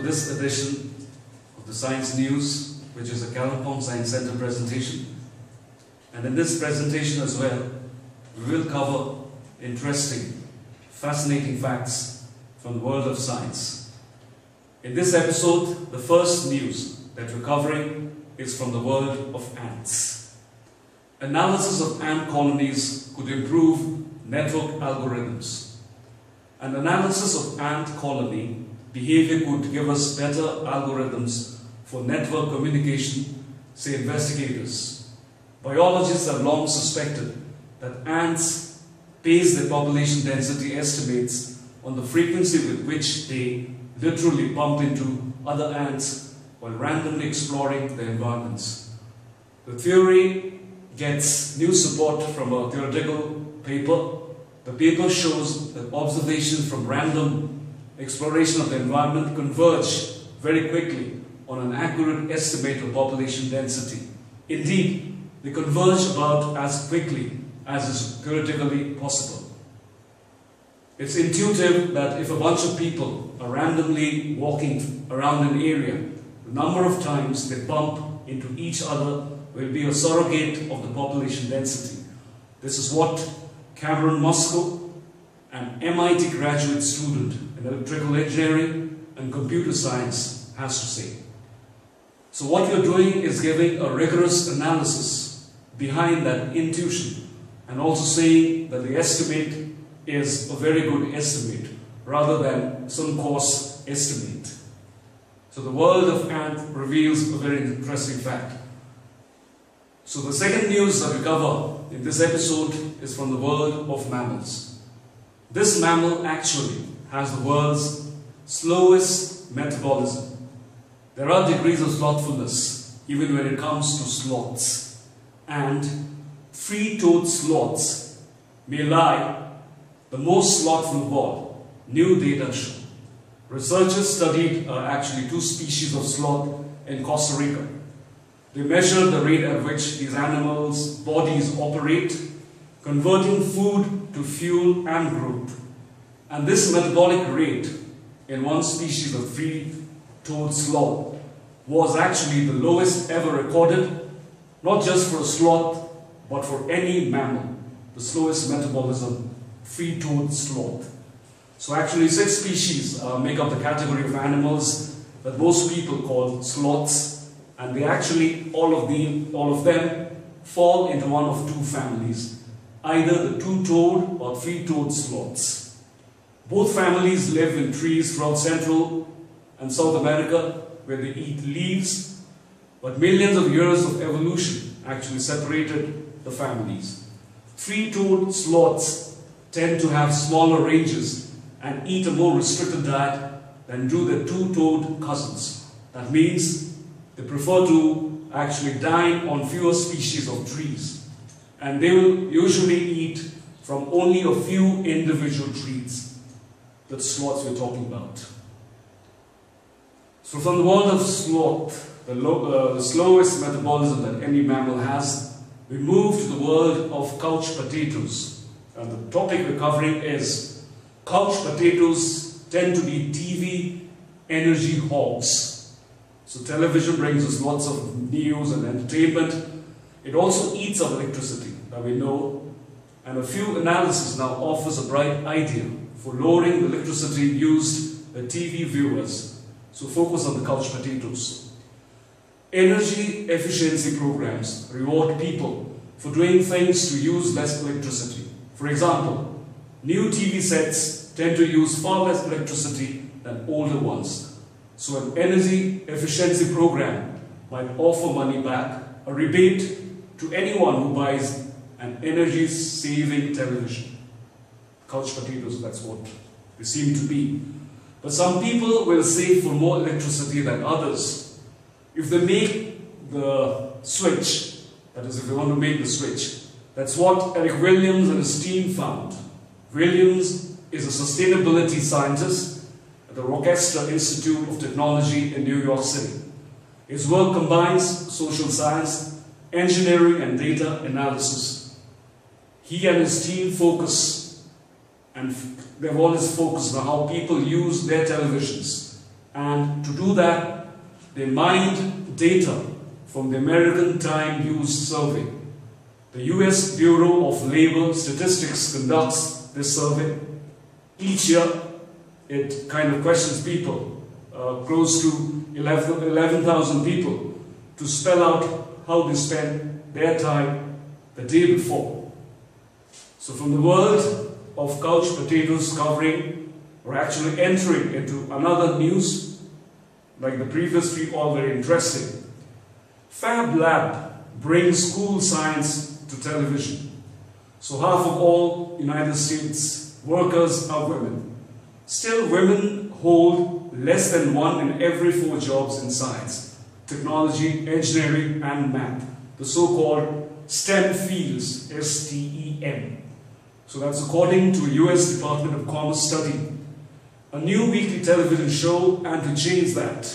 this edition of the Science News, which is a Kalimpong Science Center presentation. And in this presentation as well, we will cover interesting, fascinating facts from the world of science. In this episode, the first news that we're covering is from the world of ants. Analysis of ant colonies could improve network algorithms. An analysis of ant colony behavior could give us better algorithms for network communication, say investigators. Biologists have long suspected that ants base their population density estimates on the frequency with which they literally bump into other ants while randomly exploring their environments. The theory gets new support from a theoretical paper. The paper shows that observations from random exploration of the environment converge very quickly on an accurate estimate of population density. Indeed, they converge about as quickly as is theoretically possible. It's intuitive that if a bunch of people are randomly walking around an area, the number of times they bump into each other will be a surrogate of the population density. This is what Cameron Musco, an MIT graduate student in electrical engineering and computer science, has to say. So what you're doing is giving a rigorous analysis behind that intuition and also saying that the estimate is a very good estimate rather than some coarse estimate. So the world of ant reveals a very interesting fact. So the second news that we cover in this episode is from the world of mammals. This mammal actually has the world's slowest metabolism. There are degrees of slothfulness even when it comes to sloths, and three-toed sloths may lie the most slothful of all, new data show. Researchers studied actually two species of sloth in Costa Rica. They measured the rate at which these animals' bodies operate, converting food to fuel and growth. And this metabolic rate in one species of three-toed sloth was actually the lowest ever recorded, not just for a sloth, but for any mammal. The slowest metabolism, three-toed sloth. So actually 6 species make up the category of animals that most people call sloths. And they actually, all of them fall into one of 2 families, either the 2-toed or 3-toed sloths. Both families live in trees throughout Central and South America where they eat leaves, but millions of years of evolution actually separated the families. 3-toed sloths tend to have smaller ranges and eat a more restricted diet than do their 2-toed cousins. That means they prefer to actually dine on fewer species of trees, and they will usually eat from only a few individual trees, the sloths we're talking about. So from the world of sloth, the slowest metabolism that any mammal has, we move to the world of couch potatoes. And the topic we're covering is couch potatoes tend to be TV energy hogs. So television brings us lots of news and entertainment. It also eats up electricity, that we know. And a few analysis now offers a bright idea for lowering the electricity used by TV viewers. So focus on the couch potatoes. Energy efficiency programs reward people for doing things to use less electricity. For example, new TV sets tend to use far less electricity than older ones. So an energy efficiency program might offer money back, a rebate to anyone who buys an energy-saving television. Couch potatoes, that's what they seem to be. But some people will save for more electricity than others. If they make the switch, that is if they want to make the switch, that's what Eric Williams and his team found. Williams is a sustainability scientist at the Rochester Institute of Technology in New York City. His work combines social science, engineering, and data analysis. He and his team focus, and they've always focused on how people use their televisions And to do that, they mined data from the American Time Use Survey. The US Bureau of Labor Statistics conducts this survey. Each year, it kind of questions people, close to 11,000 people, to spell out how they spend their time the day before. So from the world of couch potatoes covering, or actually entering into another news, like the previous three, all very interesting. Fab Lab brings school science to television. So half of all United States workers are women. Still, women hold less than 1 in every 4 jobs in science, technology, engineering, and math, the so-called STEM fields, S-T-E-M. So that's according to a US Department of Commerce study. A new weekly television show, and to change that,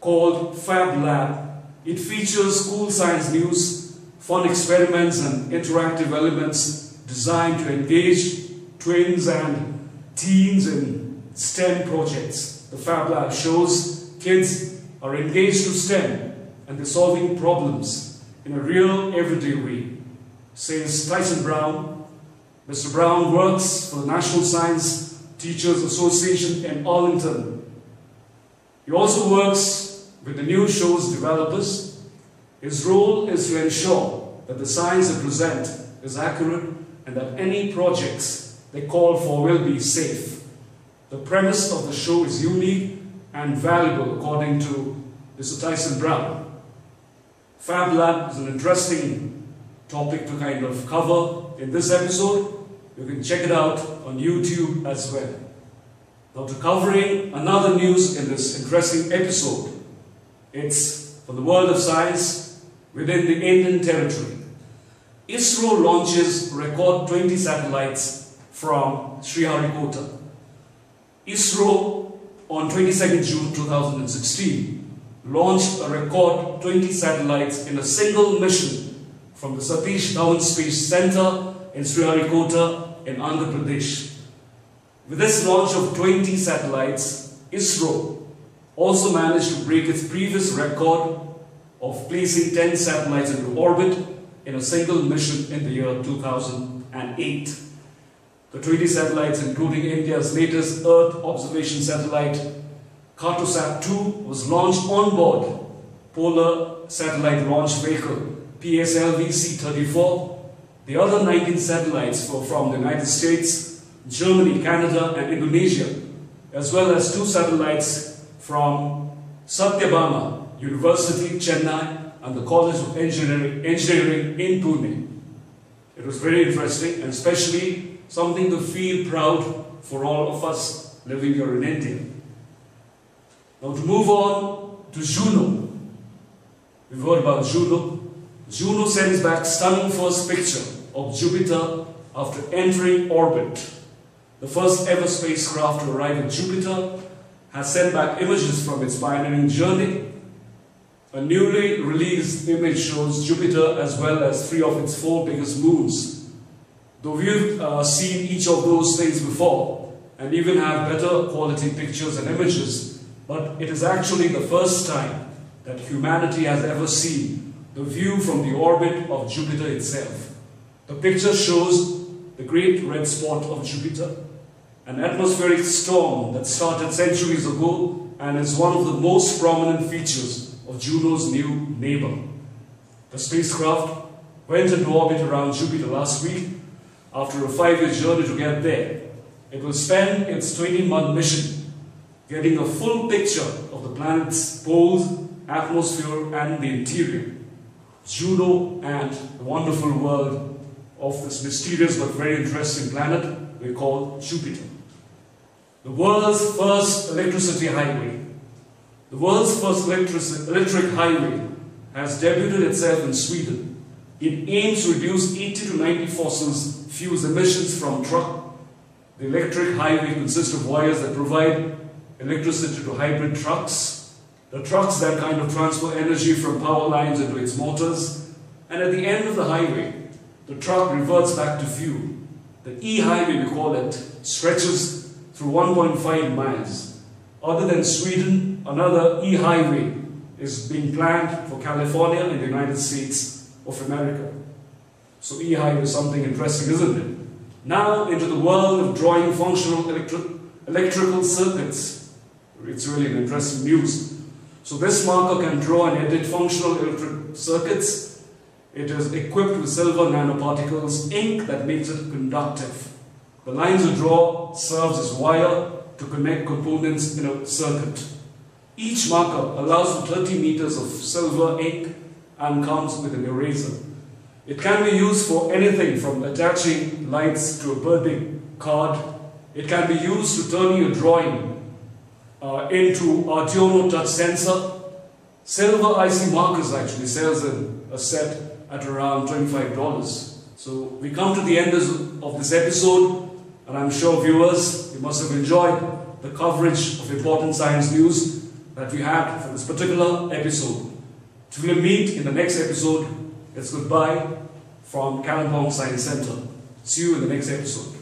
called Fab Lab. It features school science news, fun experiments, and interactive elements designed to engage twins and teens in STEM projects. The Fab Lab shows kids are engaged to STEM and they're solving problems in a real, everyday way, says Tyson Brown. Mr. Brown works for the National Science Teachers Association in Arlington. He also works with the new show's developers. His role is to ensure that the science they present is accurate and that any projects they call for will be safe. The premise of the show is unique and valuable according to Mr. Tyson Brown. Fab Lab is an interesting topic to kind of cover in this episode. You can check it out on YouTube as well. Now, to covering another news in this interesting episode, it's from the world of science within the Indian territory. ISRO launches record 20 satellites from Sriharikota. ISRO on 22nd June 2016 launched a record 20 satellites in a single mission from the Satish Dhawan Space Center in Sriharikota in Andhra Pradesh. With this launch of 20 satellites, ISRO also managed to break its previous record of placing 10 satellites into orbit in a single mission in the year 2008. The 20 satellites, including India's latest Earth observation satellite, Cartosat-2, was launched on board Polar Satellite Launch Vehicle, PSLV-C-34. The other 19 satellites were from the United States, Germany, Canada, and Indonesia, as well as 2 satellites from Satyabama University, Chennai, and the College of Engineering in Pune. It was very interesting, and especially something to feel proud for all of us living here in India. Now, to move on to Juno. We've heard about Juno. Juno sends back stunning first picture of Jupiter after entering orbit. The first ever spacecraft to arrive at Jupiter has sent back images from its pioneering journey. A newly released image shows Jupiter as well as 3 of its 4 biggest moons. Though we've seen each of those things before and even have better quality pictures and images, but it is actually the first time that humanity has ever seen the view from the orbit of Jupiter itself. The picture shows the great red spot of Jupiter, an atmospheric storm that started centuries ago and is one of the most prominent features of Juno's new neighbor. The spacecraft went into orbit around Jupiter last week after a 5-year journey to get there. It will spend its 20-month mission getting a full picture of the planet's poles, atmosphere, and the interior. Juno and the wonderful world of this mysterious but very interesting planet we call Jupiter. The world's first electricity highway. The world's first electric highway has debuted itself in Sweden. It aims to reduce 80 to 90 fossil fuels emissions from truck. The electric highway consists of wires that provide electricity to hybrid trucks, the trucks that kind of transfer energy from power lines into its motors, and at the end of the highway, the truck reverts back to fuel. The e-highway, we call it, stretches through 1.5 miles. Other than Sweden, another e-highway is being planned for California in the United States of America. So e-highway is something interesting, isn't it? Now into the world of drawing functional electrical circuits. It's really an interesting news. So this marker can draw and edit functional electric circuits. It is equipped with silver nanoparticles ink that makes it conductive. The lines you draw serves as wire to connect components in a circuit. Each marker allows for 30 meters of silver ink and comes with an eraser. It can be used for anything from attaching lights to a birthday card. It can be used to turn your drawing into Arduino touch sensor. Silver IC markers actually sells in a set at around $25. So we come to the end of this episode, and I'm sure viewers, you must have enjoyed the coverage of important science news that we had for this particular episode. Till we meet in the next episode, it's goodbye from Kalimpong Science Center. See you in the next episode.